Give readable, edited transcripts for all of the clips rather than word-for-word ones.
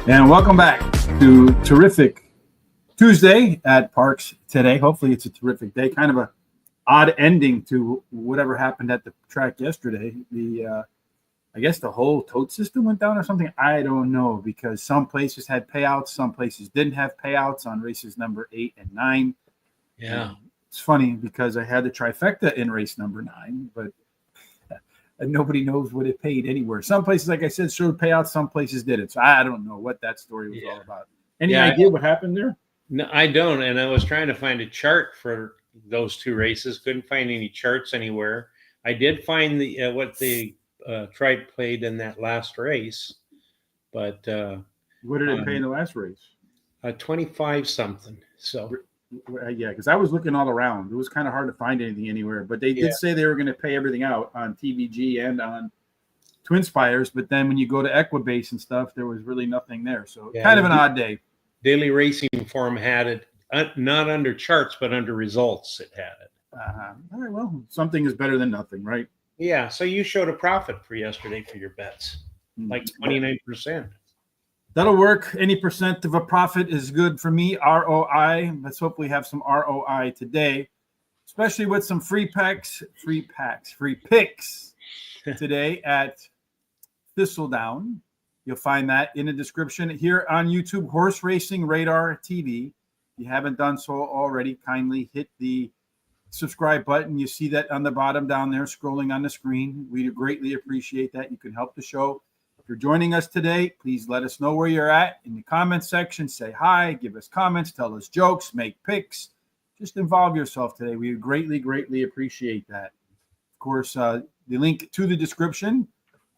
And welcome back to terrific Tuesday at Parx today. Hopefully it's a terrific day. Kind of a odd ending to whatever happened at the track yesterday. I guess the whole tote system went down or something. I don't know, because some places had payouts, some places didn't have payouts on races number 8 and 9. Yeah. And it's funny because I had the trifecta in race number 9, but nobody knows what it paid anywhere. Some places, like I said, showed payouts, some places didn't. So I don't know what that story was all about. Any idea what happened there? No, I don't. And I was trying to find a chart for those two races. Couldn't find any charts anywhere. I did find the what the tribe played in that last race, but what did it pay in the last race? 25 something. So yeah, because I was looking all around. It was kind of hard to find anything anywhere, but they did say they were going to pay everything out on TVG and on Twin Spires. But then when you go to Equibase and stuff, there was really nothing there. So kind of an odd day. Daily Racing Form had it not under charts, but under results. It had it. All right, well, something is better than nothing, right? Yeah. So you showed a profit for yesterday for your bets, like 29%. That'll work. Any percent of a profit is good for me. ROI. Let's hope we have some ROI today, especially with some free picks today at Thistledown. You'll find that in the description here on YouTube, Horse Racing Radar TV. If you haven't done so already, kindly hit the subscribe button. You see that on the bottom down there scrolling on the screen. We greatly appreciate that. You can help the show. If you're joining us today, please let us know where you're at in the comments section. Say hi, give us comments, tell us jokes, make picks. Just involve yourself today. We greatly, greatly appreciate that. Of course, the link to the description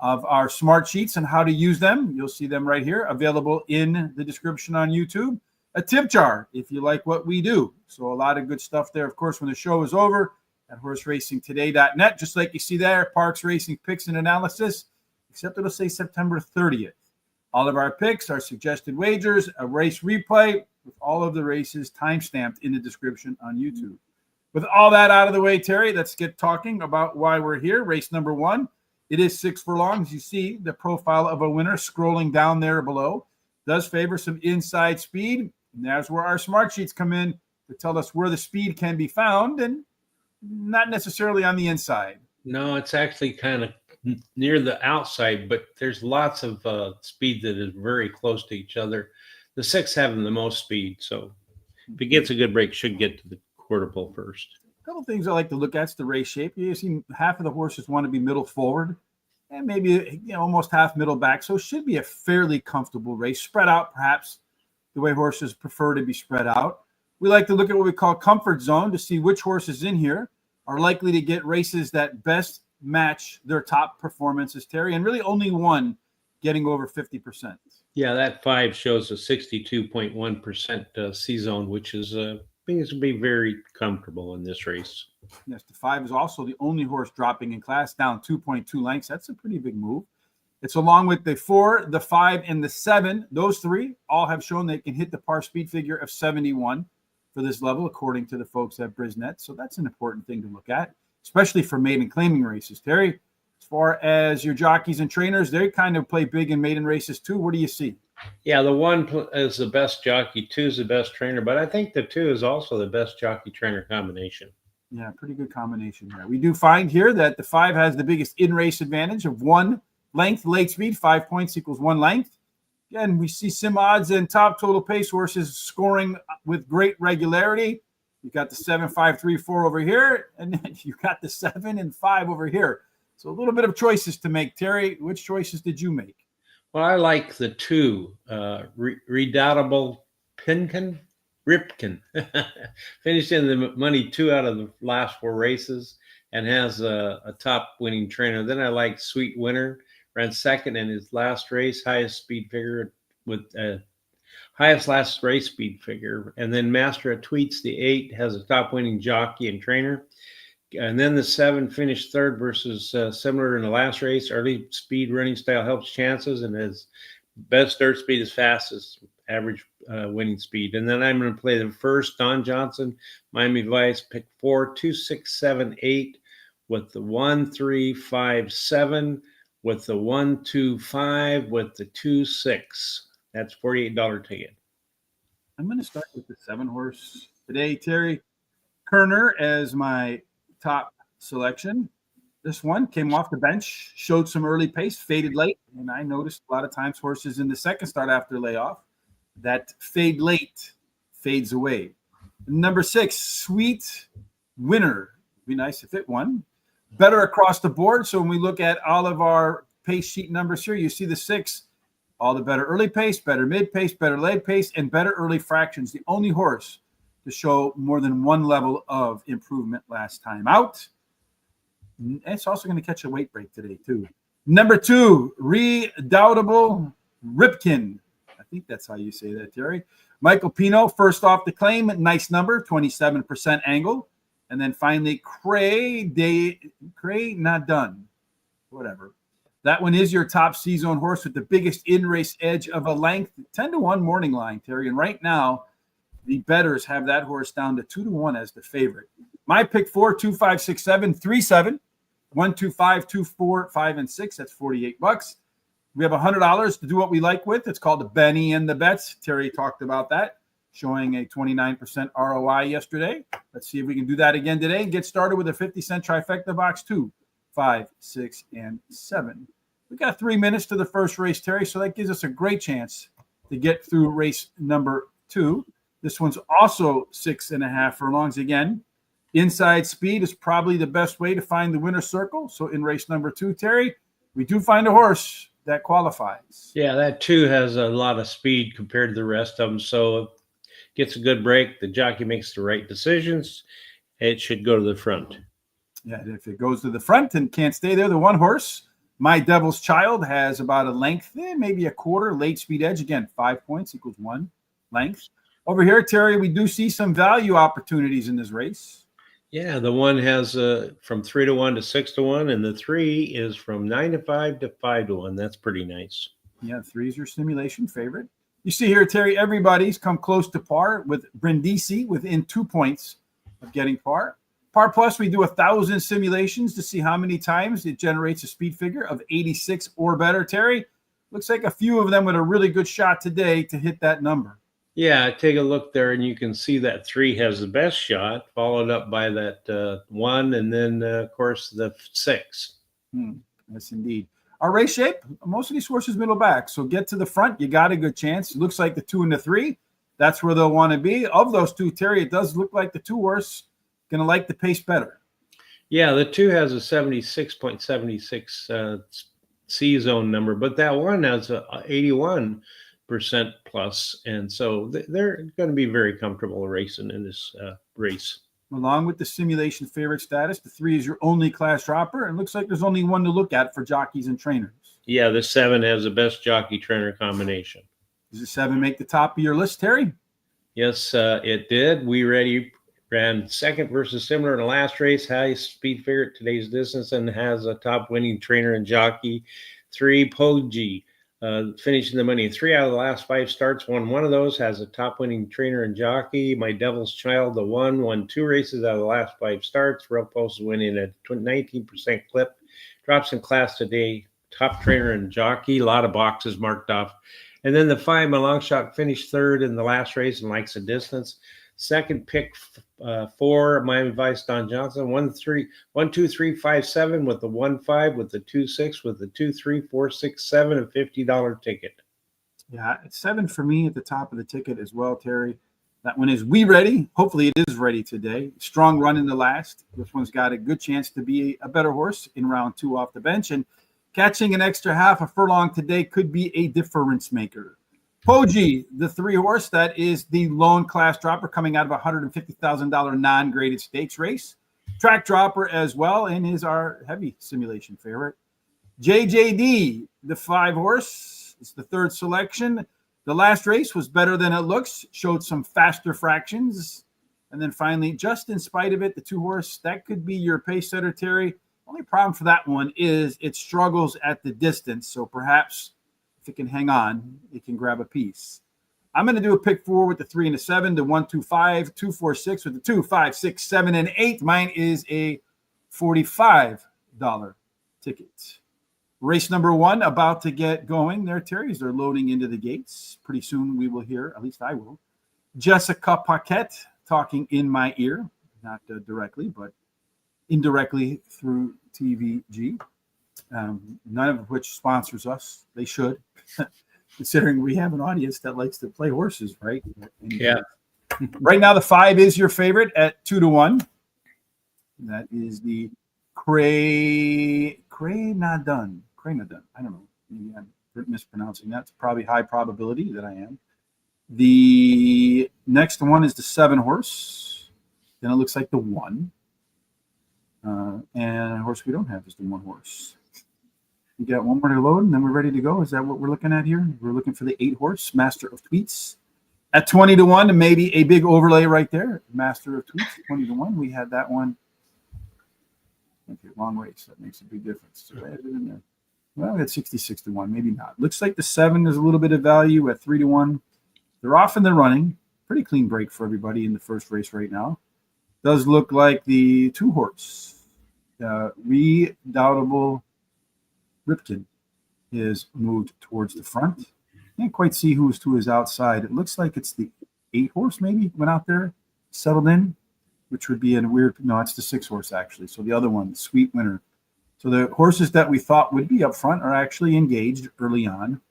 of our smart sheets and how to use them, you'll see them right here, available in the description on YouTube. A tip jar if you like what we do. So a lot of good stuff there. Of course, when the show is over at horseracingtoday.net, just like you see there, Parx Racing Picks and Analysis, except it'll say September 30th. All of our picks, our suggested wagers, a race replay with all of the races time-stamped in the description on YouTube. With all that out of the way, Terry, let's get talking about why we're here. Race number 1. It is 6 furlongs. You see the profile of a winner scrolling down there below. Does favor some inside speed. And that's where our smart sheets come in to tell us where the speed can be found, and not necessarily on the inside. No, it's actually kind of near the outside, but there's lots of speed that is very close to each other. The 6 having the most speed, so if it gets a good break, should get to the quarter pole first. A couple things I like to look at is the race shape. You see half of the horses want to be middle forward, and maybe almost half middle back, so it should be a fairly comfortable race, spread out perhaps the way horses prefer to be spread out. We like to look at what we call comfort zone to see which horses in here are likely to get races that best match their top performances, Terry, and really only one getting over 50%. Yeah, that 5 shows a 62.1% C-zone, which is things will be very comfortable in this race. Yes, the 5 is also the only horse dropping in class, down 2.2 lengths. That's a pretty big move. It's along with the 4, the 5, and the 7. Those 3 all have shown they can hit the par speed figure of 71 for this level, according to the folks at Brisnet. So that's an important thing to look at, especially for maiden claiming races. Terry, as far as your jockeys and trainers, they kind of play big in maiden races too. What do you see? Yeah, the 1 is the best jockey, 2 is the best trainer, but I think the 2 is also the best jockey-trainer combination. Yeah, pretty good combination there. We do find here that the 5 has the biggest in-race advantage of 1 length, late speed, 5 points equals 1 length. Again, we see sim odds and top total pace horses scoring with great regularity. You got the 7, 5, 3, 4 over here, and then you got the 7 and 5 over here. So a little bit of choices to make. Terry, which choices did you make? Well, I like the 2, Redoubtable Ripken. Finished in the money 2 out of the last 4 races and has a top winning trainer. Then I like Sweet Winner. Ran second in his last race, highest speed figure with highest last race speed figure. And then Master of Tweets, the 8, has a top winning jockey and trainer. And then the 7 finished third versus similar in the last race. Early speed running style helps chances, and his best dirt speed is fastest average winning speed. And then I'm going to play the first, Don Johnson, Miami Vice, pick 4, 2, 6, 7, 8 with the 1, 3, 5, 7. With the 1, 2, 5, with the 2, 6. That's $48 ticket. I'm going to start with the 7-horse today, Terry. Kerner as my top selection. This one came off the bench, showed some early pace, faded late, and I noticed a lot of times horses in the second start after layoff, that fade late fades away. Number 6, Sweet Winner. Be nice if it won. Better across the board. So when we look at all of our pace sheet numbers here, you see the 6, all the better early pace, better mid pace, better late pace, and better early fractions. The only horse to show more than one level of improvement last time out. It's also going to catch a weight break today, too. Number 2, Redoubtable Ripken. I think that's how you say that, Terry. Michael Pino, first off the claim. Nice number, 27% angle. And then finally, Cray Not Done. Whatever. That one is your top C-zone horse with the biggest in-race edge of a length. 10-1 morning line, Terry. And right now, the bettors have that horse down to 2-1 as the favorite. My pick 4, 2, 5, 6, 7, 3, 7. 1, 2, 5, 2, 4, 5, and 6. That's $48. We have $100 to do what we like with. It's called the Benny and the Bets. Terry talked about that, showing a 29% ROI yesterday. Let's see if we can do that again today and get started with a 50-cent trifecta box 2, 5, 6, and 7. We got 3 minutes to the first race, Terry, so that gives us a great chance to get through race number 2. This one's also 6.5 furlongs again. Inside speed is probably the best way to find the winner's circle. So in race number 2, Terry, we do find a horse that qualifies. Yeah, that 2 has a lot of speed compared to the rest of them. So it gets a good break. The jockey makes the right decisions. It should go to the front. Yeah, and if it goes to the front and can't stay there, the 1 horse, My Devil's Child, has about a length, maybe a quarter, late speed edge. Again, 5 points equals 1 length. Over here, Terry, we do see some value opportunities in this race. Yeah, the 1 has from 3-1 to 6-1, and the 3 is from 9-5 to 5-1. That's pretty nice. Yeah, 3 is your simulation favorite. You see here, Terry, everybody's come close to par, with Brindisi within 2 points of getting par. Par Plus, we do 1,000 simulations to see how many times it generates a speed figure of 86 or better. Terry, looks like a few of them with a really good shot today to hit that number. Yeah, take a look there, and you can see that 3 has the best shot, followed up by that 1, and then, of course, the 6. Yes, indeed. Our race shape, most of these horses middle back. So get to the front, you got a good chance. It looks like the 2 and the 3, that's where they'll want to be. Of those 2, Terry, it does look like the 2 horse going to like the pace better. Yeah, the 2 has a 76.76 C-zone number, but that 1 has a 81% plus, and so they're going to be very comfortable racing in this race. Along with the simulation favorite status, the 3 is your only class dropper, and looks like there's only one to look at for jockeys and trainers. Yeah, the 7 has the best jockey-trainer combination. Does the 7 make the top of your list, Terry? Yes, it did. We ran second versus similar in the last race, highest speed figure at today's distance, and has a top winning trainer and jockey. 3, Poggi, finishing the money. 3 out of the last 5 starts, won 1 of those, has a top winning trainer and jockey. My Devil's Child, the 1, won 2 races out of the last 5 starts. Real Post is winning at 19% clip. Drops in class today, top trainer and jockey. A lot of boxes marked off. And then the 5, my Longshot, finished 3rd in the last race and likes the distance. Second pick 4, Miami Vice, Don Johnson. 1, 2, 3, 5, 7 with the 1, 5 with the 2, 6 with the 2, 3, 4, 6, 7, a $50 ticket. Yeah, it's 7 for me at the top of the ticket as well, Terry. That one is We Ready. Hopefully it is ready today. Strong run in the last. This one's got a good chance to be a better horse in round 2 off the bench. And catching an extra half a furlong today could be a difference maker. Poggi, the 3 horse, that is the lone class dropper coming out of a $150,000 non-graded stakes race. Track dropper as well, and is our heavy simulation favorite. JJD, the 5 horse, is the 3rd selection. The last race was better than it looks, showed some faster fractions. And then finally, just in spite of it, the 2 horse, that could be your pace setter, Terry. Only problem for that one is it struggles at the distance, so perhaps if it can hang on, it can grab a piece. I'm going to do a pick 4 with the 3 and the 7, the 1, 2, 5, 2, 4, 6 with the 2, 5, 6, 7, and 8. Mine is a $45 ticket. Race number 1 about to get going there, Terry, as they're loading into the gates. pretty soon we will hear, at least I will, Jessica Paquette talking in my ear, not directly, but indirectly through TVG. None of which sponsors us. They should, considering we have an audience that likes to play horses, right? Yeah. Right now, the 5 is your favorite at 2-1. That is the Cranadun. I don't know. Maybe I'm mispronouncing that. It's probably high probability that I am. The next one is the 7 horse. Then it looks like the 1. And a horse we don't have is the 1 horse. We got one more to load, and then we're ready to go. Is that what we're looking at here? We're looking for the 8 horse, Master of Tweets. At 20-1, and maybe a big overlay right there. Master of Tweets, 20-1. We had that one. Okay, long race. That makes a big difference. So I had it in there. Well, we had 66-1. Maybe not. Looks like the 7 is a little bit of value at 3-1. They're off in the running. Pretty clean break for everybody in the first race right now. Does look like the 2 horse, Redoubtable Ripken, is moved towards the front. Can't quite see who's to his outside. It looks like it's the 8 horse maybe went out there, settled in, which would be a weird. No, it's the 6 horse actually. So the other one, Sweet Winner. So the horses that we thought would be up front are actually engaged early on.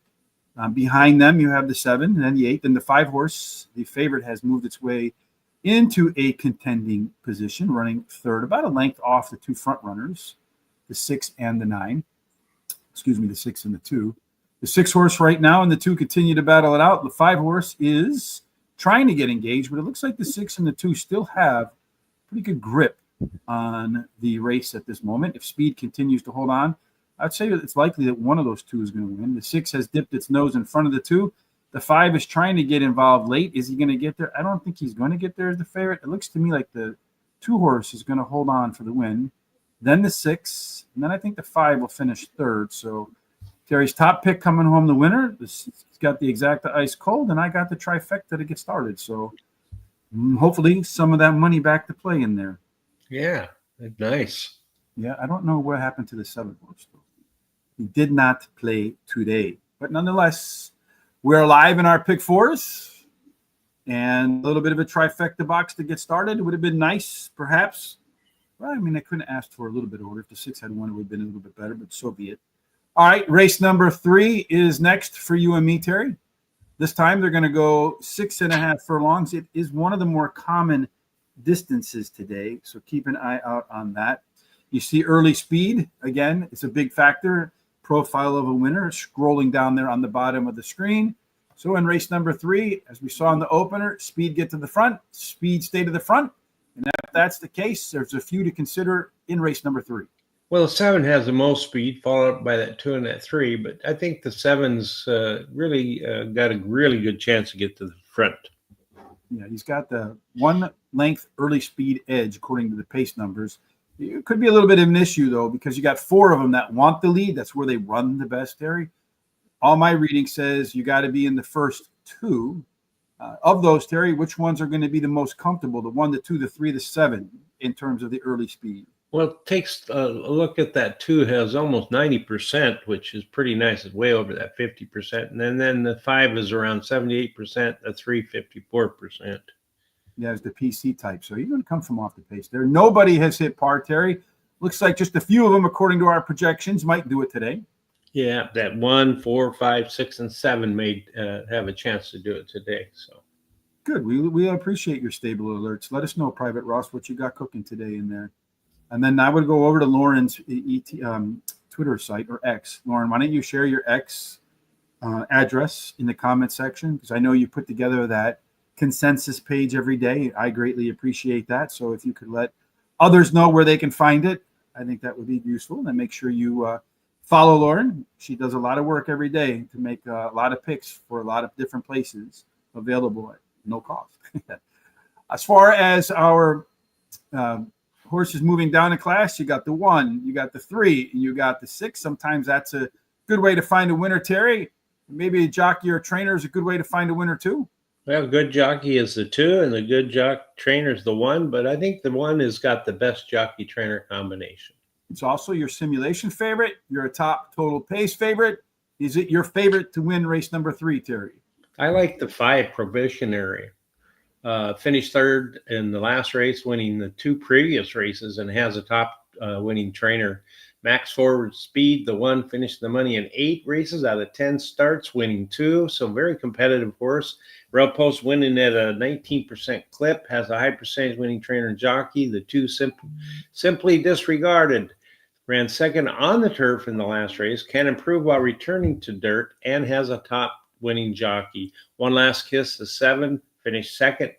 Behind them, you have the 7, and then the 8, and the 5 horse. The favorite has moved its way into a contending position, running third, about a length off the 2 front runners, the 6 and the 9. Excuse me, the 6 and the 2. The 6 horse right now and the 2 continue to battle it out. The 5 horse is trying to get engaged, but it looks like the 6 and the 2 still have pretty good grip on the race at this moment. If speed continues to hold on, I'd say that it's likely that one of those 2 is going to win. The 6 has dipped its nose in front of the 2. The 5 is trying to get involved late. Is he going to get there? I don't think he's going to get there as the favorite. It looks to me like the 2 horse is going to hold on for the win. Then the 6, and then I think the 5 will finish third. So Terry's top pick coming home the winner. He's got the exacta ice cold, and I got the trifecta to get started. So hopefully some of that money back to play in there. Yeah, nice. Yeah, I don't know what happened to the 7 horse, though. He did not play today. But nonetheless, we're live in our pick 4s. And a little bit of a trifecta box to get started. It would have been nice, perhaps. Well, I mean, I couldn't ask for a little bit order. If the 6 had won, it would have been a little bit better, but so be it. All right, race number 3 is next for you and me, Terry. This time they're going to go 6.5 furlongs. It is one of the more common distances today, so keep an eye out on that. You see early speed. Again, it's a big factor. Profile of a winner scrolling down there on the bottom of the screen. So in race number 3, as we saw in the opener, speed get to the front, speed stay to the front. And if that's the case, there's a few to consider in race number 3. Well, the 7 has the most speed, followed up by that 2 and that 3. But I think the 7's really got a really good chance to get to the front. Yeah, he's got the 1 length early speed edge according to the pace numbers. It could be a little bit of an issue, though, because you got 4 of them that want the lead. That's where they run the best, Terry. All my reading says you got to be in the first 2. Of those, Terry, which ones are going to be the most comfortable? The 1, the 2, the 3, the 7 in terms of the early speed? Well, it takes a look at that 2 has almost 90%, which is pretty nice. It's way over that 50%. And then the 5 is around 78%, the 3, 54%. Yeah, it's the PC type. So you're going to come from off the pace there. Nobody has hit par, Terry. Looks like just a few of them, according to our projections, might do it today. Yeah, that 1, 4, 5, 6, and 7 may have a chance to do it today. So good. We appreciate your stable alerts. Let us know, Private Ross, what you got cooking today in there. And then I would go over to Lauren's Twitter site or X. Lauren, why don't you share your X address in the comment section? Because I know you put together that consensus page every day. I greatly appreciate that. So if you could let others know where they can find it, I think that would be useful. And then make sure you follow Lauren. She does a lot of work every day to make a lot of picks for a lot of different places available at no cost. As far as our horses moving down in class, you got the 1, you got the 3, and you got the 6. Sometimes that's a good way to find a winner, Terry. Maybe a jockey or a trainer is a good way to find a winner too. Well, good jockey is the 2, and the good trainer is the 1. But I think the 1 has got the best jockey trainer combination. It's also your simulation favorite. You're a top total pace favorite. Is it your favorite to win race number 3, Terry? I like the 5 Probationary. Finished third in the last race, winning the 2 previous races, and has a top winning trainer. Max Forward Speed, the one finished the money in 8 races out of 10 starts, winning 2. So very competitive horse. Rail Post winning at a 19% clip, has a high percentage winning trainer and jockey. The 2 Simply Disregarded ran second on the turf in the last race, can improve while returning to dirt, and has a top winning jockey. One Last Kiss, the 7, finished second,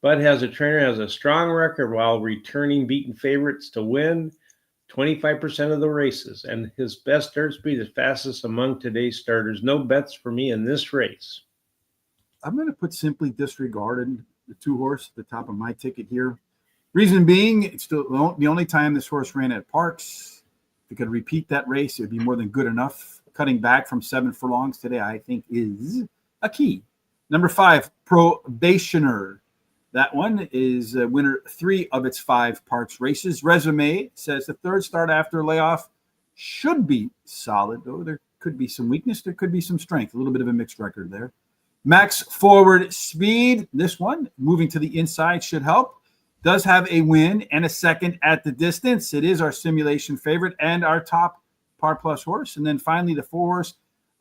but has a trainer has a strong record while returning beaten favorites to win 25% of the races, and his best dirt speed is fastest among today's starters. No bets for me in this race. I'm going to put Simply Disregarded, the 2 horse, at the top of my ticket here. Reason being, it's still the only time this horse ran at Parx. If it could repeat that race, it would be more than good enough. Cutting back from 7 furlongs today, I think, is a key. Number 5, Probationer. That one is winner 3 of its 5 Parx races. Resume says the 3rd start after layoff should be solid, though there could be some weakness. There could be some strength. A little bit of a mixed record there. Max Forward Speed. This one, moving to the inside, should help. Does have a win and a second at the distance. It is our simulation favorite and our top par plus horse. And then finally, the 4 horse,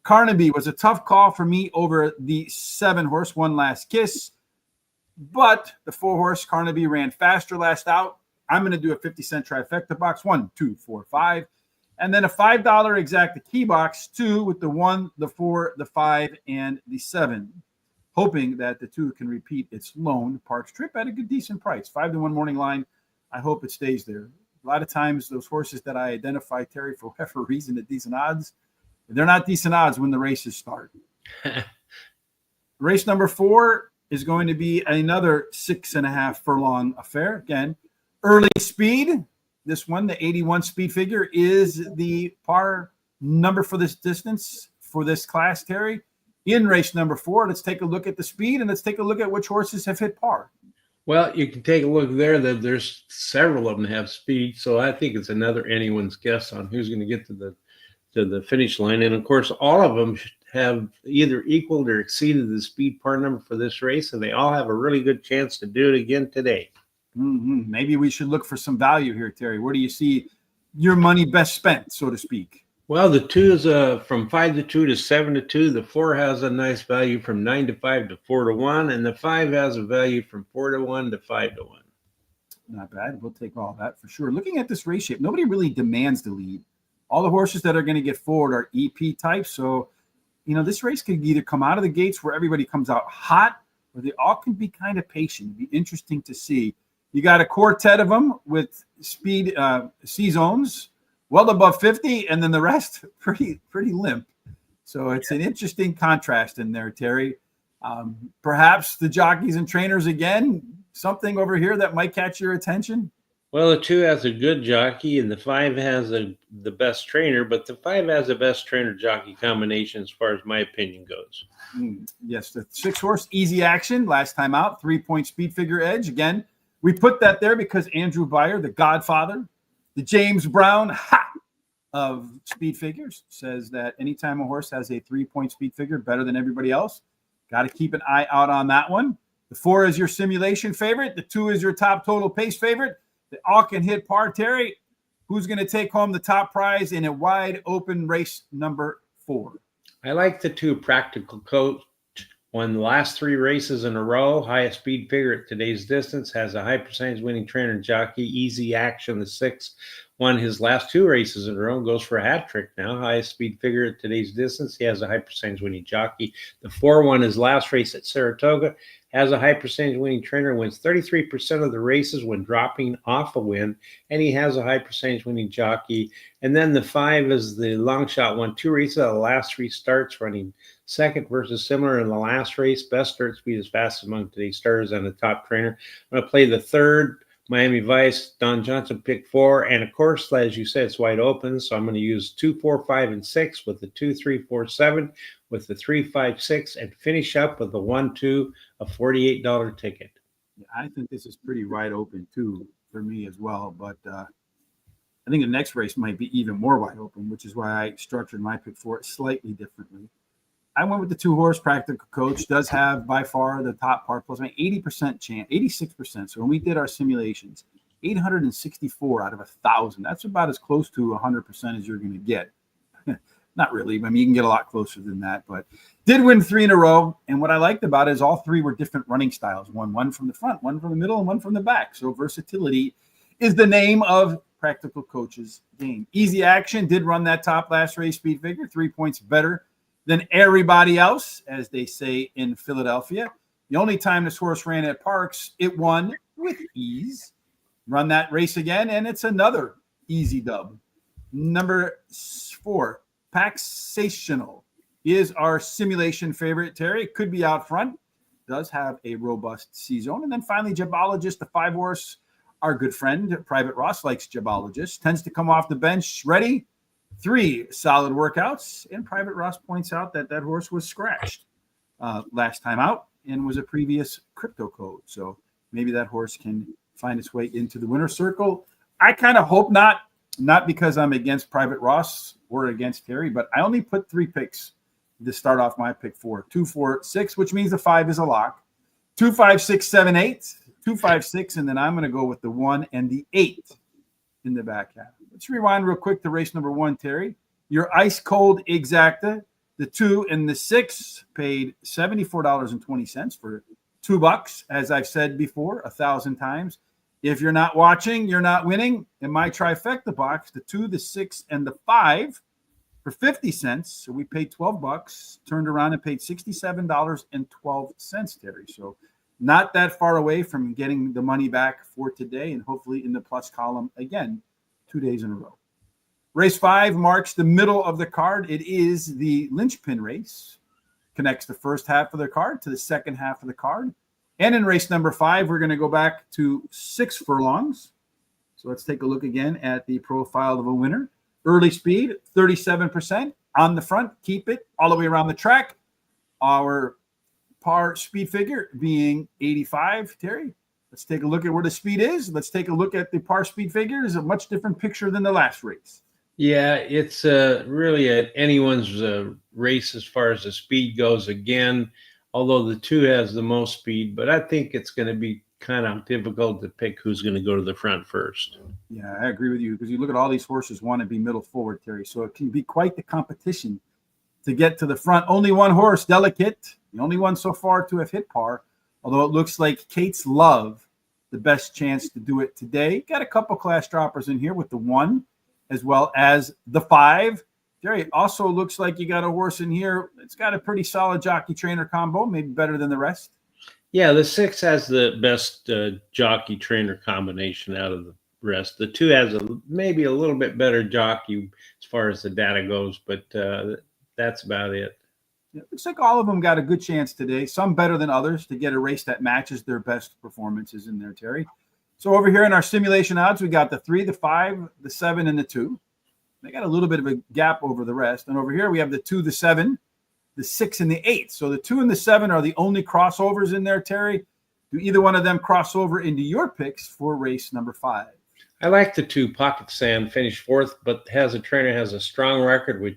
Carnaby, was a tough call for me over the 7 horse, One Last Kiss. But the 4 horse, Carnaby, ran faster last out. I'm going to do a 50-cent trifecta box, 1, 2, 4, 5. And then a $5 exacta key box, 2, with the 1, the 4, the 5, and the 7. Hoping that the 2 can repeat its lone Parx trip at a good, decent price. 5-1 morning line. I hope it stays there. A lot of times, those horses that I identify, Terry, for whatever reason, at decent odds, they're not decent odds when the races start. Race number 4 is going to be another 6.5 furlong affair. Again, early speed. This one, the 81 speed figure, is the par number for this distance for this class, Terry. In race number 4, let's take a look at the speed, and let's take a look at which horses have hit par. Well, you can take a look there. That there's several of them have speed, so I think it's another anyone's guess on who's going to get to the finish line. And of course, all of them have either equaled or exceeded the speed par number for this race, and they all have a really good chance to do it again today. Mm-hmm. Maybe we should look for some value here, Terry. Where do you see your money best spent, so to speak? Well, the 2 is from 5 to 2 to 7 to 2. The 4 has a nice value from 9 to 5 to 4 to 1, and the 5 has a value from 4 to 1 to 5 to 1. Not bad. We'll take all that for sure. Looking at this race shape, nobody really demands the lead. All the horses that are going to get forward are EP types. So, this race could either come out of the gates where everybody comes out hot, or they all can be kind of patient. It'd be interesting to see. You got a quartet of them with speed C-zones well above 50, and then the rest pretty limp. So it's an interesting contrast in there, Terry. Perhaps the jockeys and trainers, again, something over here that might catch your attention? Well, the 2 has a good jockey, and the 5 has the best trainer, but the 5 has the best trainer-jockey combination as far as my opinion goes. Yes, the 6 horse, Easy Action, last time out, 3-point speed figure edge. Again, we put that there because Andrew Beyer, the godfather, the James Brown of speed figures, says that anytime a horse has a 3-point speed figure better than everybody else, got to keep an eye out on that one. The 4 is your simulation favorite. The 2 is your top total pace favorite. They all can hit par, Terry. Who's going to take home the top prize in a wide open race number 4? I like the 2 Practical Coach. Won the last 3 races in a row. Highest speed figure at today's distance. Has a high percentage winning trainer and jockey. Easy Action, the 6, won his last 2 races in a row. Goes for a hat trick now. Highest speed figure at today's distance. He has a high percentage winning jockey. The 4 won his last race at Saratoga. Has a high percentage winning trainer. Wins 33% of the races when dropping off a win. And he has a high percentage winning jockey. And then the 5 is the Longshot. Won 2 races out of the last 3 starts, running second versus similar in the last race. Best start speed is fastest among today's starters and the top trainer. I'm going to play the 3rd, Miami Vice. Don Johnson picked 4. And of course, as you said, it's wide open. So I'm going to use 2, 4, 5, and 6 with the 2, 3, 4, 7 with the 3, 5, 6, and finish up with the 1, 2, a $48 ticket. I think this is pretty wide open too for me as well. But I think the next race might be even more wide open, which is why I structured my pick for it slightly differently. I went with the 2-horse Practical Coach. Does have by far the top par plus, 80% chance, 86%. So when we did our simulations, 864 out of 1,000. That's about as close to 100% as you're going to get. Not really. I mean, you can get a lot closer than that, but did win 3 in a row. And what I liked about it is all 3 were different running styles. One from the front, one from the middle, and one from the back. So versatility is the name of Practical Coach's game. Easy Action did run that top last race speed figure, 3 points better than everybody else, as they say in Philadelphia. The only time this horse ran at Parx, it won with ease. Run that race again, and it's another easy dub. Number 4, Paxational is our simulation favorite, Terry. It could be out front. Does have a robust C-zone. And then finally, Jabologist, the 5-horse, our good friend, Private Ross, likes Jabologist. Tends to come off the bench ready. 3 solid workouts. And Private Ross points out that that horse was scratched last time out and was a previous crypto code. So maybe that horse can find its way into the winner's circle. I kind of hope not because I'm against Private Ross or against Terry, but I only put 3 picks to start off my pick 4. 2, 4, 6, which means the 5 is a lock. 2, 5, 6, 7, 8. 2, 5, 6, and then I'm going to go with the 1 and the 8 in the back half. Let's rewind real quick to race number 1, Terry. Your ice cold exacta, the 2 and the 6 paid $74.20 for $2. As I've said before 1,000 times, if you're not watching, you're not winning. In my trifecta box, the 2, the 6, and the 5 for 50 cents. So we paid $12, turned around and paid $67.12, Terry. So not that far away from getting the money back for today, and hopefully in the plus column again 2 days in a row. Race 5 marks the middle of the card. It is the linchpin race. Connects the first half of the card to the second half of the card. And in race number 5, we're going to go back to 6 furlongs. So let's take a look again at the profile of a winner. Early speed, 37%. On the front, keep it all the way around the track. Our par speed figure being 85, Terry. Let's take a look at where the speed is. Let's take a look at the par speed figure. It's a much different picture than the last race. Yeah, it's really anyone's race as far as the speed goes again, although the 2 has the most speed, but I think it's going to be kind of difficult to pick who's going to go to the front first. Yeah, I agree with you, because you look at all these horses want to be middle forward, Terry, so it can be quite the competition to get to the front. Only one horse, Delicate, the only one so far to have hit par, although it looks like Kate's Love, the best chance to do it today. Got a couple class droppers in here with the 1 as well as the 5. Jerry, it also looks like you got a horse in here. It's got a pretty solid jockey trainer combo, maybe better than the rest. Yeah, the 6 has the best jockey trainer combination out of the rest. The 2 has maybe a little bit better jockey as far as the data goes, but that's about it. Yeah, looks like all of them got a good chance today, some better than others, to get a race that matches their best performances in there, Terry. So over here in our simulation odds, we got the 3, the 5, the 7, and the 2. They got a little bit of a gap over the rest. And over here, we have the 2, the 7, the 6, and the 8. So the 2 and the 7 are the only crossovers in there, Terry. Do either one of them cross over into your picks for race number 5? I like the 2. Pocket Sand finished 4th, but has a strong record with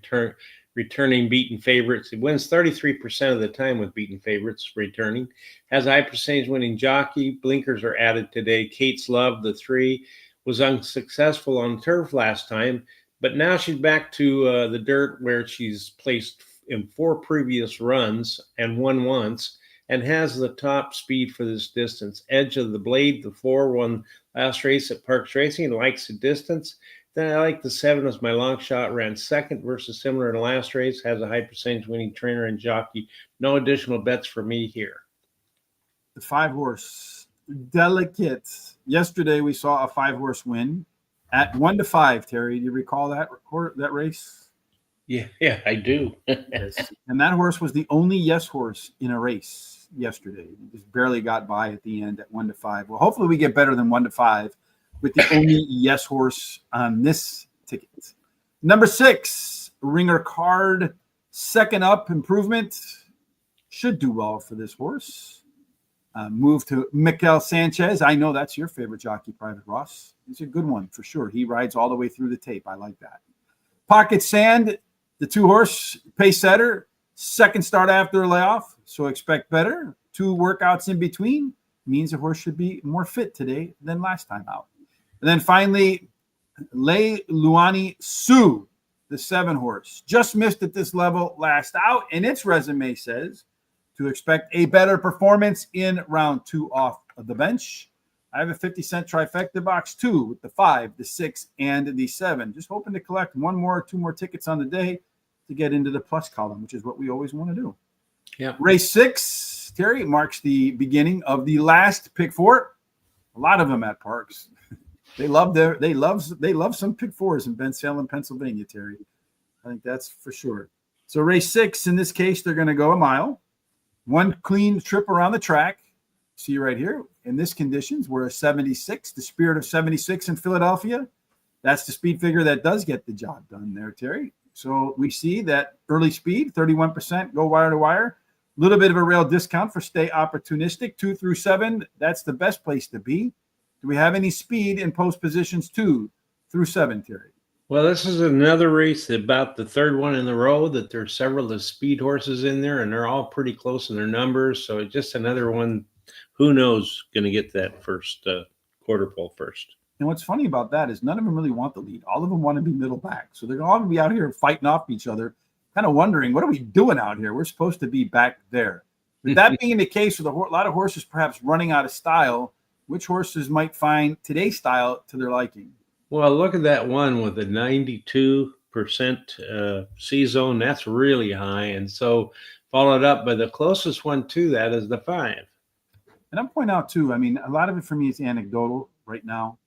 returning beaten favorites. It wins 33% of the time with beaten favorites returning. Has a high percentage winning jockey. Blinkers are added today. Kate's Love, the 3, was unsuccessful on turf last time, but now she's back to the dirt, where she's placed in 4 previous runs and won once, and has the top speed for this distance. Edge of the Blade, the 4, won last race at Parx Racing and likes the distance. Then I like the 7 as my long shot, ran 2nd versus similar to last race, has a high percentage winning trainer and jockey. No additional bets for me here. The 5-horse, Delicate. Yesterday we saw a 5-horse win at 1-5, Terry. Do you recall that race? Yeah, I do. Yes. And that horse was the only yes horse in a race yesterday. He just barely got by at the end at 1-5. Well, hopefully we get better than 1-5 with the only yes horse on this ticket. Number 6, Ringer Card, second up improvement. Should do well for this horse. Move to Mikel Sanchez. I know that's your favorite jockey, Private Ross. He's a good one for sure. He rides all the way through the tape. I like that. Pocket Sand, the 2-horse pace setter, Second start after a layoff, so expect better. 2 workouts in between means the horse should be more fit today than last time out. And then finally, Le Luani Su, the 7 horse, just missed at this level last out, and its resume says to expect a better performance in round 2 off of the bench. I have a 50-cent trifecta box 2 with the 5, the 6, and the 7. Just hoping to collect 1 more or 2 more tickets on the day to get into the plus column, which is what we always want to do. Yeah. Race 6, Terry, marks the beginning of the last pick 4. A lot of them at Parx. They love some pick 4s in Bensalem, Pennsylvania, Terry. I think that's for sure. So race 6, in this case, they're going to go a mile. 1 clean trip around the track. See right here, in this conditions, we're a 76, the Spirit of 76 in Philadelphia. That's the speed figure that does get the job done there, Terry. So we see that early speed, 31%, go wire to wire. A little bit of a rail discount for stay opportunistic, 2 through 7. That's the best place to be. Do we have any speed in post positions 2 through 7, Terry? Well, this is another race, about the 3rd one in the row, that there's several of the speed horses in there, and they're all pretty close in their numbers. So it's just another one. Who knows going to get that first quarter pole first. And what's funny about that is none of them really want the lead. All of them want to be middle back. So they're all going to be out here fighting off each other, kind of wondering, what are we doing out here? We're supposed to be back there. With that being the case, with a lot of horses perhaps running out of style, which horses might find today's style to their liking? Well, look at that one with a 92% C-zone. That's really high. And so followed up by the closest one to that is the 5. And I'm pointing out, too, I mean, a lot of it for me is anecdotal right now.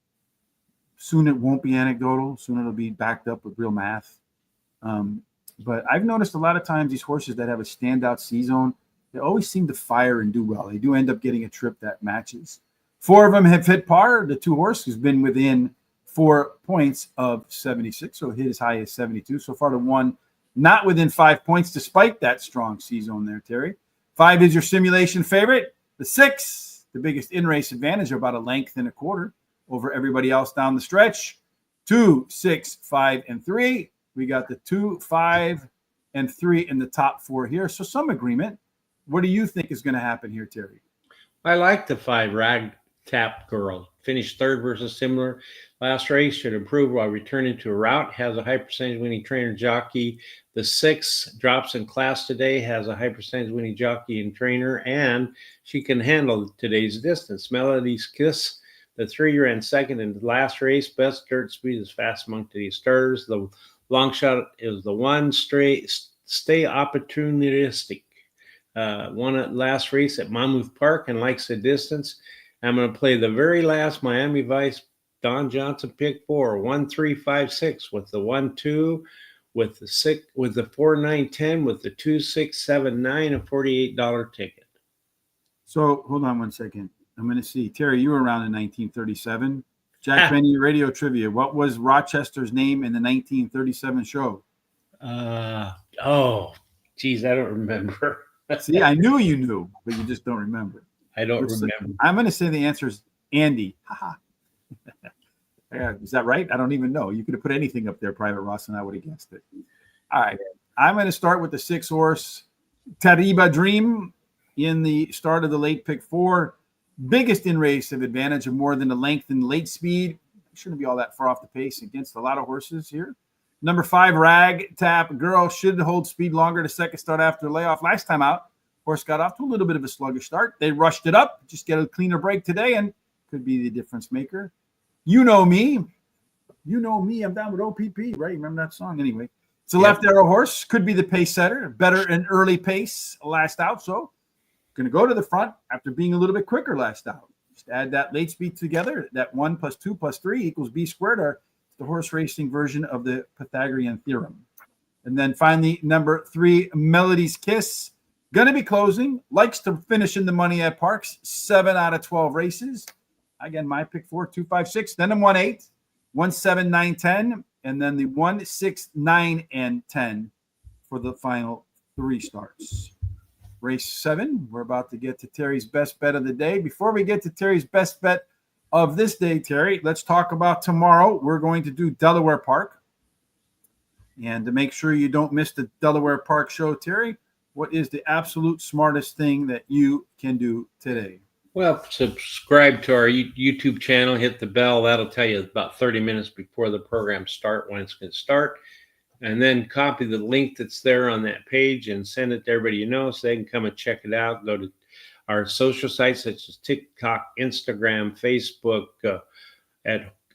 Soon it won't be anecdotal. Soon it'll be backed up with real math. But I've noticed a lot of times these horses that have a standout C-zone, they always seem to fire and do well. They do end up getting a trip that matches. 4 of them have hit par. The 2 horse has been within 4 points of 76, so hit as high as 72. So far, the 1 not within 5 points, despite that strong C-zone there, Terry. 5 is your simulation favorite. The 6, the biggest in-race advantage, about a length and a quarter over everybody else down the stretch. 2, 6, 5, and 3. We got the 2, 5, and 3 in the top 4 here. So some agreement. What do you think is going to happen here, Terry? I like the 5 Rag Tap Girl. Finished 3rd versus similar. Last race, should improve while returning to a route. Has a high percentage winning trainer jockey. The 6 drops in class today. Has a high percentage winning jockey and trainer. And she can handle today's distance. Melody's Kiss. The 3 ran 2nd in the last race. Best dirt speed is fast among today's starters. The Longshot is the 1. Stay opportunistic. Won at last race at Monmouth Park and likes the distance. I'm going to play the very last Miami Vice Don Johnson pick 4, 1, 3, 5, 6 with the 1, 2, with the 6, with the 4, 9, 10, with the 2, 6, 7, 9, a $48 ticket. So hold on one second. I'm going to see. Terry, you were around in 1937. Jack Benny Radio Trivia. What was Rochester's name in the 1937 show? Oh, geez, I don't remember. See, I knew you knew, but you just don't remember. I don't remember. I'm going to say the answer is Andy. Haha. Is that right? I don't even know. You could have put anything up there, Private Ross, and I would have guessed it. All right. I'm going to start with the 6 horse Tariba Dream in the start of the late pick 4. Biggest in race of advantage of more than the length and late speed. Shouldn't be all that far off the pace against a lot of horses here. Number 5, Rag Tap Girl, should hold speed longer. The second start after the layoff. Last time out, horse got off to a little bit of a sluggish start. They rushed it up, just get a cleaner break today, and could be the difference maker. You know me. You know me. I'm down with OPP, right? Remember that song? Anyway, it's a left arrow horse. Could be the pace setter. Better an early pace last out. So going to go to the front after being a little bit quicker last out. Just add that late speed together. That 1 + 2 + 3 equals B squared. Are the horse racing version of the Pythagorean theorem. And then finally, number 3, Melody's Kiss. Going to be closing. Likes to finish in the money at Parx. 7 out of 12 races. Again, my pick 4, 2, 5, 6. Then I'm 1, 8, 1, 7, 9, 10. And then the 1, 6, 9, and 10 for the final 3 starts. Race 7. We're about to get to Terry's best bet of the day. Before we get to Terry's best bet of this day, Terry, let's talk about tomorrow. We're going to do Delaware Park. And to make sure you don't miss the Delaware Park show, Terry, what is the absolute smartest thing that you can do today? Well, subscribe to our YouTube channel, hit the bell. That'll tell you about 30 minutes before the program start when it's going to start. And then copy the link that's there on that page and send it to everybody you know so they can come and check it out. Go to our social sites such as TikTok, Instagram, Facebook,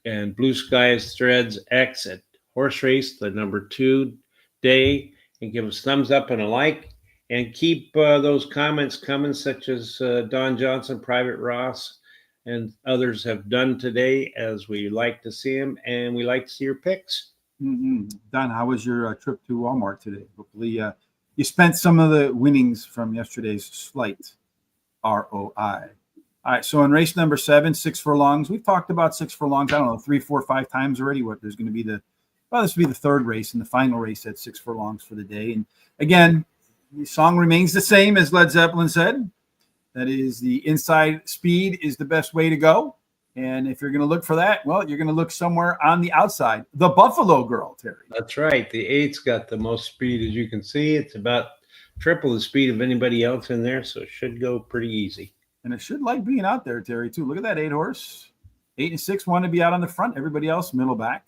and Blue Skies, Threads, X at Horse Race, the number 2 day, and give us thumbs up and a like. And keep those comments coming, such as Don Johnson, Private Ross, and others have done today, as we like to see them, and we like to see your picks. Don, how was your trip to Walmart today? Hopefully you spent some of the winnings from yesterday's slight ROI. All right, so in race number 7, 6 furlongs, we've talked about 6 furlongs, I don't know, 3, 4, 5 times already. There's going to be this will be the third race and the final race at 6 furlongs for the day. And again, the song remains the same as Led Zeppelin said. That is, the inside speed is the best way to go. And if you're going to look for that, well, you're going to look somewhere on the outside. The Buffalo Girl, Terry. That's right. The 8's got the most speed, as you can see. It's about triple the speed of anybody else in there, so it should go pretty easy. And it should like being out there, Terry, too. Look at that 8 horse. 8 and 6 want to be out on the front. Everybody else middle back.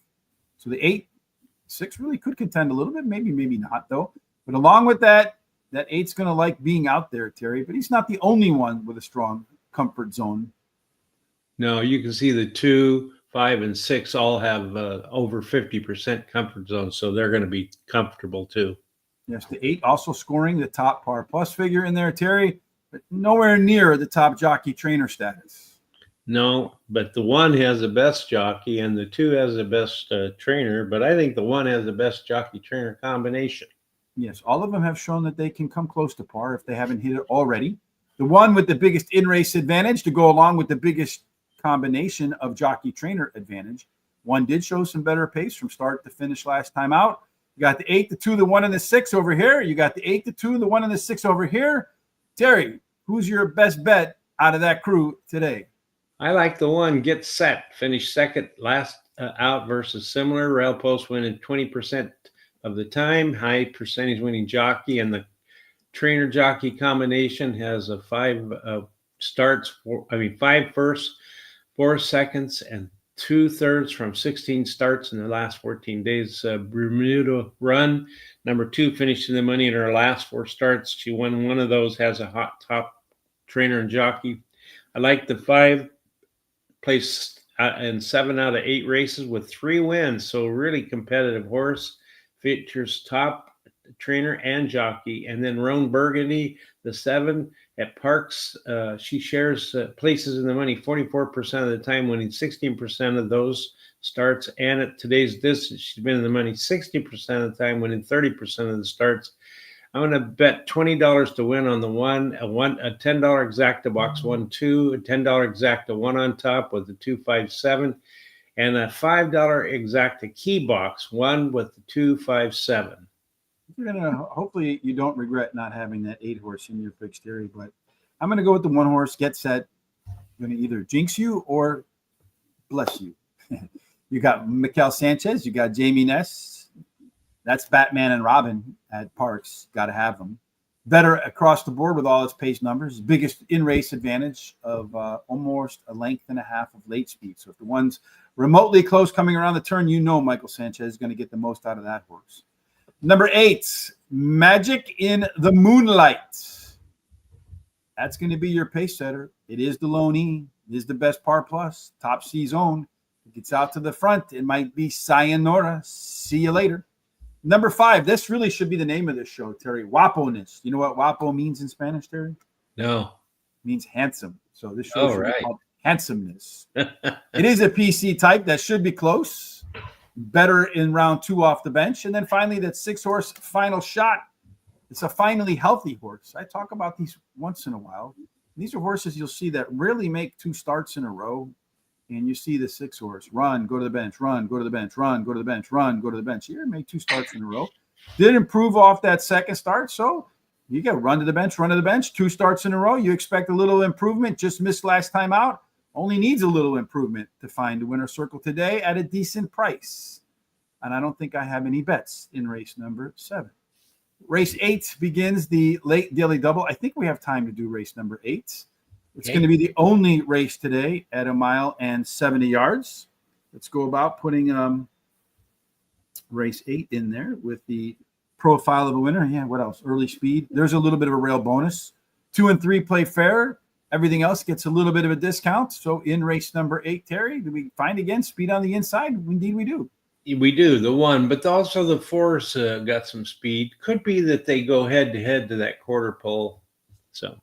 So the 8, 6 really could contend a little bit. Maybe not, though. But along with that 8's going to like being out there, Terry. But he's not the only one with a strong comfort zone. No, you can see the 2, 5, and 6 all have over 50% comfort zone, so they're going to be comfortable too. Yes, the 8 also scoring the top par plus figure in there, Terry, but nowhere near the top jockey trainer status. No, but the 1 has the best jockey and the 2 has the best trainer, but I think the 1 has the best jockey trainer combination. Yes, all of them have shown that they can come close to par if they haven't hit it already. The 1 with the biggest in-race advantage to go along with the biggest combination of jockey trainer advantage. 1 did show some better pace from start to finish last time out. You got the 8, the 2, the 1, and the 6 over here. You got the 8, the 2, the 1, and the 6 over here. Terry, who's your best bet out of that crew today? I like the 1, Get Set, finished second last out versus similar. Rail post winning 20% of the time, high percentage winning jockey, and the trainer jockey combination has a 5 5 firsts, 4 seconds, and 2 thirds from 16 starts in the last 14 days. Bermuda Run, number 2, finished in the money in her last 4 starts. She won one of those, has a hot top trainer and jockey. I like the 5, placed in 7 out of 8 races with 3 wins. So really competitive horse, features top trainer and jockey. And then Roan Burgundy, the 7 at Parx, she shares places in the money 44% of the time, winning 16% of those starts. And at today's distance, she's been in the money 60% of the time, winning 30% of the starts. I'm going to bet $20 to win on the 1, a $10 exacta box 1, 2, a $10 exacta 1 on top with the 2, 5, 7, and a $5 exacta key box 1 with the 2, 5, 7. You're gonna hopefully you don't regret not having that 8 horse in your picks, Terry. But I'm gonna go with the 1 horse, Get Set. I'm gonna either jinx you or bless you. You got Mikel Sanchez, you got Jamie Ness. That's Batman and Robin at Parx. Got to have them. Better across the board with all its pace numbers. Biggest in-race advantage of almost a length and a half of late speed. So if the one's remotely close coming around the turn, you know Michael Sanchez is going to get the most out of that horse. Number 8, Magic in the Moonlight. That's going to be your pace setter. It is the lone E. It is the best par plus. Top C zone. It gets out to the front. It might be sayonara. See you later. Number 5, this really should be the name of this show, Terry. Guapo-ness. You know what guapo means in Spanish, Terry? No. It means handsome. So this show should be called Handsomeness. It is a PC type that should be close. Better in round 2 off the bench. And then finally, that 6 horse Final Shot. It's a finally healthy horse. I talk about these once in a while. These are horses you'll see that rarely make 2 starts in a row. And you see the 6 horse run, go to the bench, run, go to the bench, run, go to the bench, run, go to the bench. Here, made 2 starts in a row. Did improve off that second start. So you get run to the bench, 2 starts in a row. You expect a little improvement. Just missed last time out. Only needs a little improvement to find the winner's circle today at a decent price. And I don't think I have any bets in race number 7. Race 8 begins the late daily double. I think we have time to do race number 8. It's Okay. going to be the only race today at 1 mile and 70 yards. Let's go about putting race 8 in there with the profile of a winner. Yeah, what else? Early speed. There's a little bit of a rail bonus. 2 and 3 play fair. Everything else gets a little bit of a discount. So in race number 8, Terry, do we find again speed on the inside? Indeed, we do. We do, the 1, but also the 4's got some speed. Could be that they go head to head to that quarter pole. So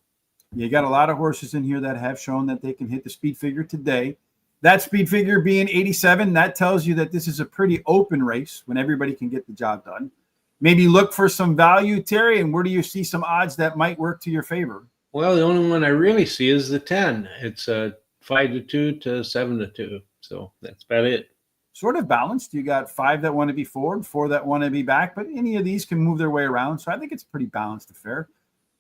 you got a lot of horses in here that have shown that they can hit the speed figure today. That speed figure being 87, that tells you that this is a pretty open race when everybody can get the job done. Maybe look for some value, Terry, and where do you see some odds that might work to your favor? well, the only one I really see is the 10. It's 5-2 to 7-2. So that's about it. Sort of balanced. You got 5 that want to be forward, 4 that want to be back, but any of these can move their way around. So I think it's pretty balanced affair.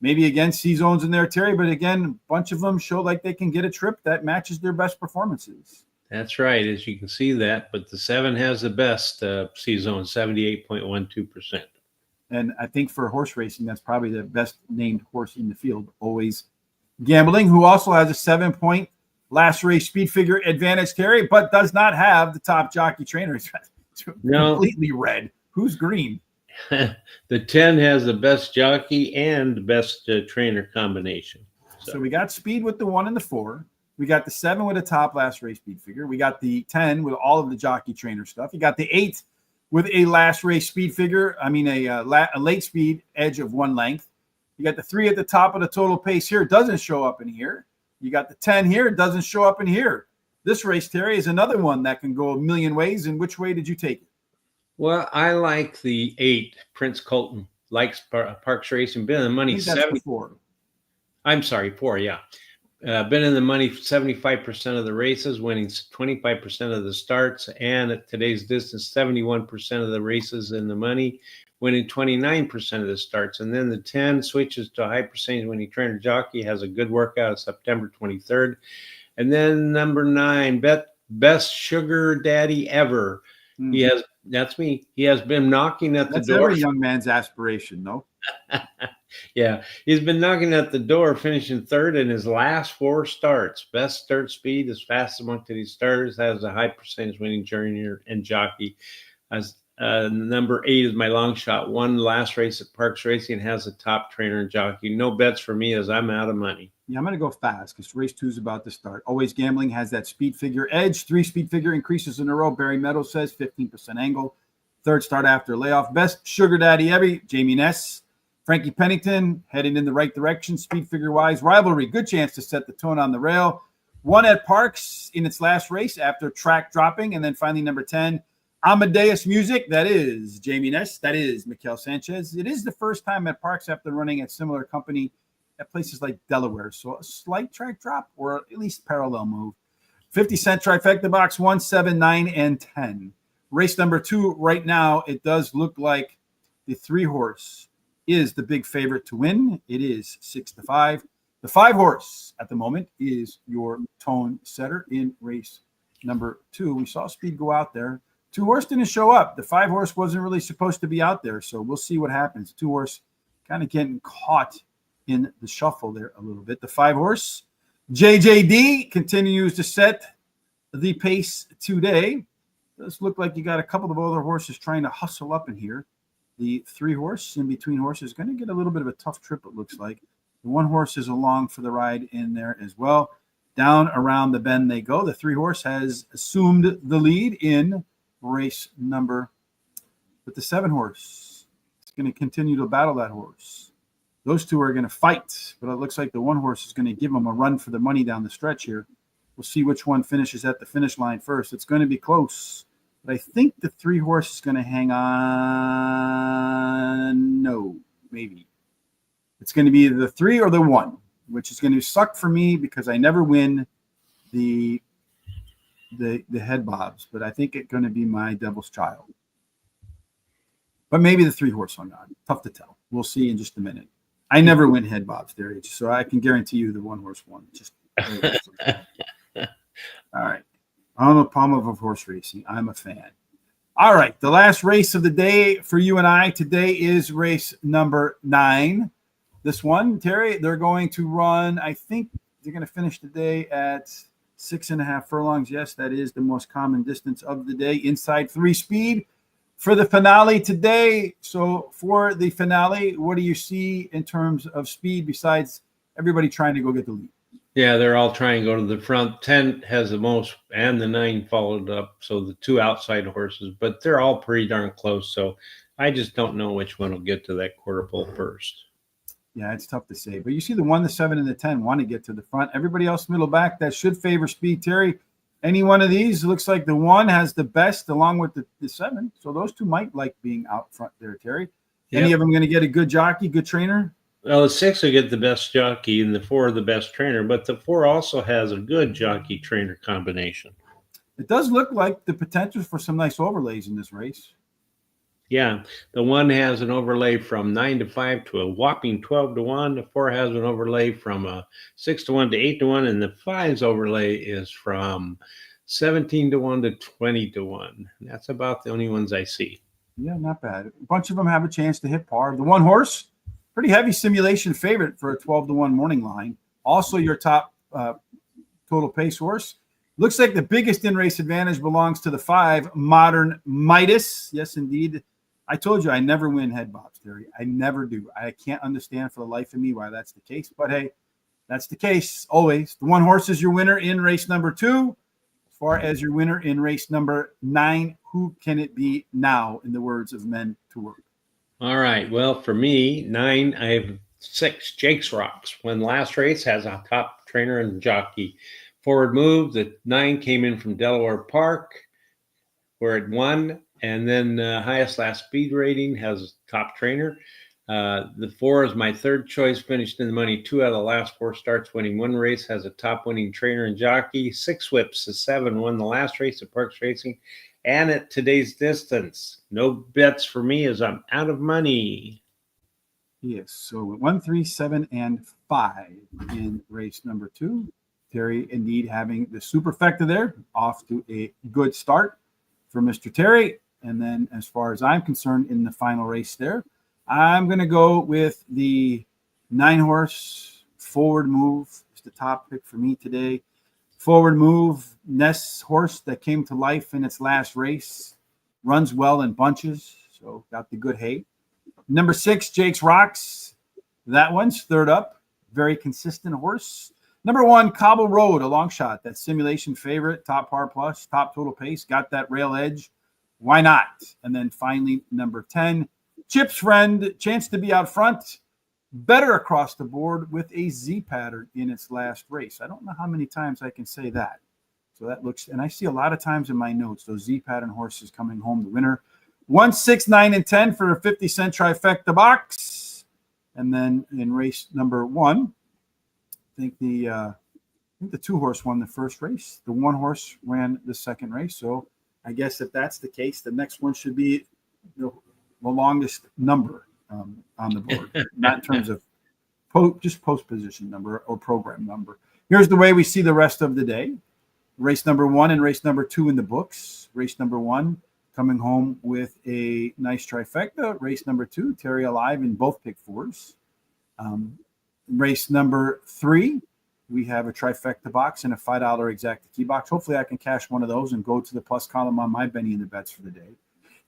Maybe again, C-zones in there, Terry, but again, a bunch of them show like they can get a trip that matches their best performances. That's right, as you can see that, but the 7 has the best C-zone, 78.12%. And I think for horse racing, that's probably the best named horse in the field, Always Gambling, who also has a 7-point last race speed figure advantage, Terry, but does not have the top jockey trainer. No. Completely red. Who's green? The 10 has the best jockey and the best trainer combination. So we got speed with the 1 and the 4. We got the 7 with a top last race speed figure. We got the 10 with all of the jockey trainer stuff. You got the 8 with a last race speed figure. I mean, a late speed edge of 1 length. You got the 3 at the top of the total pace here. It doesn't show up in here. You got the 10 here. It doesn't show up in here. This race, Terry, is another one that can go a million ways. And which way did you take it? Well, I like the 8, Prince Colton. Likes Parx Racing. Been in the money 4. I'm sorry, 4, yeah. Been in the money 75% of the races, winning 25% of the starts, and at today's distance, 71% of the races in the money, winning 29% of the starts. And then the 10 switches to a high percentage winning trainer jockey, has a good workout September 23rd. And then number 9, best sugar daddy ever. He has, that's me. He has been knocking at the door. That's every young man's aspiration, no? Yeah, he's been knocking at the door, finishing 3rd in his last 4 starts. Best start speed, as fast among these starters, has a high percentage winning trainer and jockey. As number 8 is my long shot. Won last race at Parx Racing, has a top trainer and jockey. No bets for me as I'm out of money. Yeah, I'm going to go fast because race 2 is about to start. Always Gambling has that speed figure edge. 3 speed figure increases in a row. Barry Meadows says 15% angle. 3rd start after layoff. Best sugar daddy ever, Jamie Ness. Frankie Pennington heading in the right direction, speed figure wise. Rivalry, good chance to set the tone on the rail. 1 at Parx in its last race after track dropping. And then finally, number 10, Amadeus Music. That is Jamie Ness. That is Mikel Sanchez. It is the first time at Parx after running at similar company at places like Delaware. So a slight track drop or at least parallel move. 50-cent trifecta box 1, 7, 9, and 10. Race number 2 right now, it does look like the 3 horse is the big favorite to win. It is 6-5. The 5 horse at the moment is your tone setter in race number 2. We saw speed go out there. 2 horse didn't show up. The 5 horse wasn't really supposed to be out there. So we'll see what happens. 2 horse kind of getting caught in the shuffle there a little bit. The 5 horse, JJD, continues to set the pace today. Does look like you got a couple of other horses trying to hustle up in here. The 3 horse in between horses is going to get a little bit of a tough trip, it looks like. The 1 horse is along for the ride in there as well. Down around the bend they go. The 3 horse has assumed the lead in race number. But the 7 horse is going to continue to battle that horse. Those 2 are going to fight, but it looks like the 1 horse is going to give them a run for the money down the stretch here. We'll see which one finishes at the finish line first. It's going to be close. But I think the 3 horse is going to hang on. No, maybe. It's going to be the 3 or the 1, which is going to suck for me because I never win the head bobs. But I think it's going to be my devil's child. But maybe the 3 horse hung on. Tough to tell. We'll see in just a minute. I never win head bobs there, so I can guarantee you the 1 horse won. Just all right. Arnold Palmer of horse racing. I'm a fan. All right, the last race of the day for you and I today is race number 9. This one, Terry, they're going to run, I think they're going to finish the day at 6.5 furlongs. Yes, that is the most common distance of the day, inside 3 speed for the finale today. So for the finale, what do you see in terms of speed besides everybody trying to go get the lead? Yeah, they're all trying to go to the front. 10 has the most, and the 9 followed up. So the 2 outside horses, but they're all pretty darn close. So I just don't know which one will get to that quarter pole first. Yeah, it's tough to say. But you see the 1, the 7, and the 10 want to get to the front. Everybody else middle back, that should favor speed. Terry, any one of these, it looks like the 1 has the best along with the 7. So those 2 might like being out front there, Terry. Yep. Any of them going to get a good jockey, good trainer? Well, the 6 will get the best jockey and the 4 the best trainer, but the 4 also has a good jockey trainer combination. It does look like the potential for some nice overlays in this race. Yeah, the 1 has an overlay from 9-5 to a whopping 12-1. The 4 has an overlay from 6-1 to 8-1, and the 5's overlay is from 17-1 to 20-1. That's about the only ones I see. Yeah, not bad. A bunch of them have a chance to hit par. The 1 horse, pretty heavy simulation favorite for a 12-1 morning line. Also your top total pace horse. Looks like the biggest in-race advantage belongs to the 5, Modern Midas. Yes, indeed. I told you I never win head bobs, Terry. I never do. I can't understand for the life of me why that's the case. But, hey, that's the case always. The 1 horse is your winner in race number 2. As far as your winner in race number 9, who can it be now, in the words of men to work? All right. Well, for me, 9, I have 6, Jake's Rocks. When last race has a top trainer and jockey. Forward move, the 9 came in from Delaware Park, where it won. And then highest last speed rating has top trainer. The 4 is my 3rd choice, finished in the money 2 out of the last 4 starts, winning 1 race, has a top winning trainer and jockey. 6 whips, the 7 won the last race at Parx Racing. And at today's distance, no bets for me as I'm out of money. Yes, so 1, 3, 7, and 5 in race number 2. Terry indeed having the superfecta there, off to a good start for Mr. Terry. And then as far as I'm concerned in the final race there, I'm going to go with the 9 horse Forward Move. It's the top pick for me today. Forward Move, Ness horse that came to life in its last race. Runs well in bunches, so got the good hay. Number 6, Jake's Rocks. That one's 3rd up. Very consistent horse. Number 1, Cobble Road, a long shot. That simulation favorite, top par plus, top total pace. Got that rail edge. Why not? And then finally, number 10, Chip's Friend, chance to be out front. Better across the board with a Z pattern in its last race. I don't know how many times I can say that. So that looks, and I see a lot of times in my notes, those Z pattern horses coming home the winner. 1, 6, 9, and 10 for a 50-cent trifecta box. And then in race number 1, I think the 2 horse won the first race. The 1 horse ran the second race. So I guess if that's the case, the next one should be the longest number on the board, not in terms of just post position number or program number. Here's the way we see the rest of the day. Race number 1 and race number 2 in the books. Race number 1 coming home with a nice trifecta. Race number 2, Terry alive in both pick 4s. Race number 3, we have a trifecta box and a $5 exacta key box. Hopefully I can cash one of those and go to the plus column on my Benny in the bets for the day.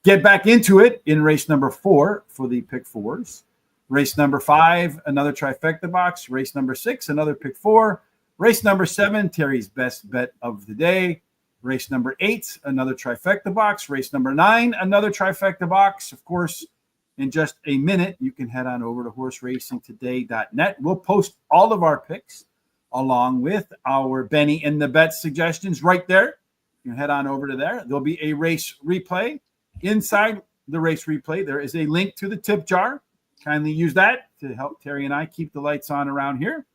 Get back into it in race number 4 for the pick 4s. Race number 5, another trifecta box. Race number 6, another pick 4. Race number 7, Terry's best bet of the day. Race number 8, another trifecta box. Race number 9, another trifecta box. Of course, in just a minute, you can head on over to horseracingtoday.net. We'll post all of our picks along with our Benny in the Bet suggestions right there. You can head on over to there. There'll be a race replay. Inside the race replay, there is a link to the tip jar. Kindly use that to help Terry and I keep the lights on around here.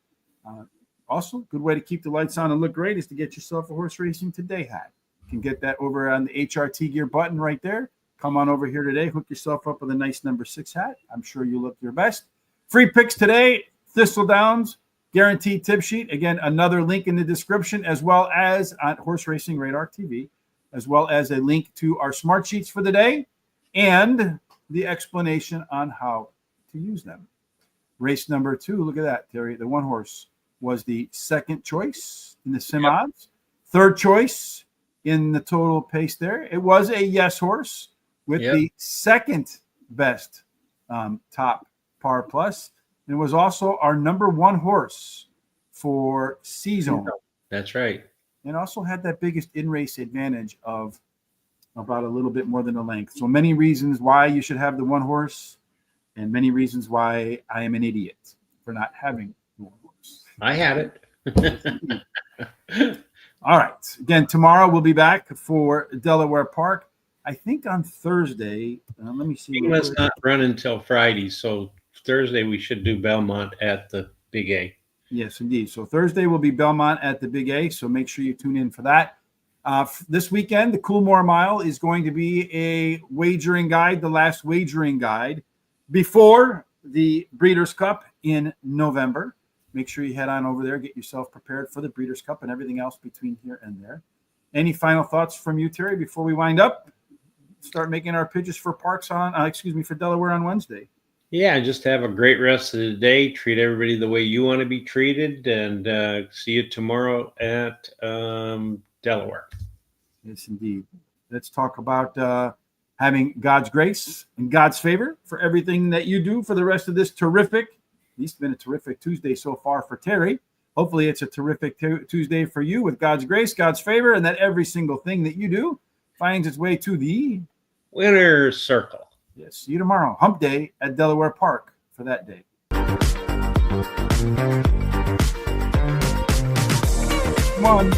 Also, good way to keep the lights on and look great is to get yourself a Horse Racing Today hat. You can get that over on the HRT gear button right there. Come on over here today. Hook yourself up with a nice number 6 hat. I'm sure you look your best. Free picks today, Thistle Downs, guaranteed tip sheet. Again, another link in the description, as well as on Horse Racing Radar TV, as well as a link to our smart sheets for the day and the explanation on how to use them. Race number 2, look at that, Terry. The one horse was the second choice in the sim odds, third choice in the total pace there. It was a yes horse with the second best top par plus. It was also our number 1 horse for C-Zone. That's right. And also had that biggest in-race advantage of about a little bit more than a length. So many reasons why you should have the one horse and many reasons why I am an idiot for not having the one horse. I had it. All right. Again, tomorrow we'll be back for Delaware Park. I think on Thursday. Let me see. He must not run until Friday. So Thursday we should do Belmont at the Big A. Yes, indeed. So Thursday will be Belmont at the Big A. So make sure you tune in for that. This weekend, the Coolmore Mile is going to be a wagering guide, the last wagering guide before the Breeders' Cup in November. Make sure you head on over there, get yourself prepared for the Breeders' Cup and everything else between here and there. Any final thoughts from you, Terry, before we wind up? Start making our pitches for Parx for Delaware on Wednesday. Yeah, just have a great rest of the day. Treat everybody the way you want to be treated, and see you tomorrow at Delaware. Yes, indeed. Let's talk about having God's grace and God's favor for everything that you do for the rest of this terrific, at least been a terrific Tuesday so far for Terry. Hopefully it's a terrific Tuesday for you with God's grace, God's favor, and that every single thing that you do finds its way to the winner's circle. Yes, see you tomorrow. Hump Day at Delaware Park for that day. Come on.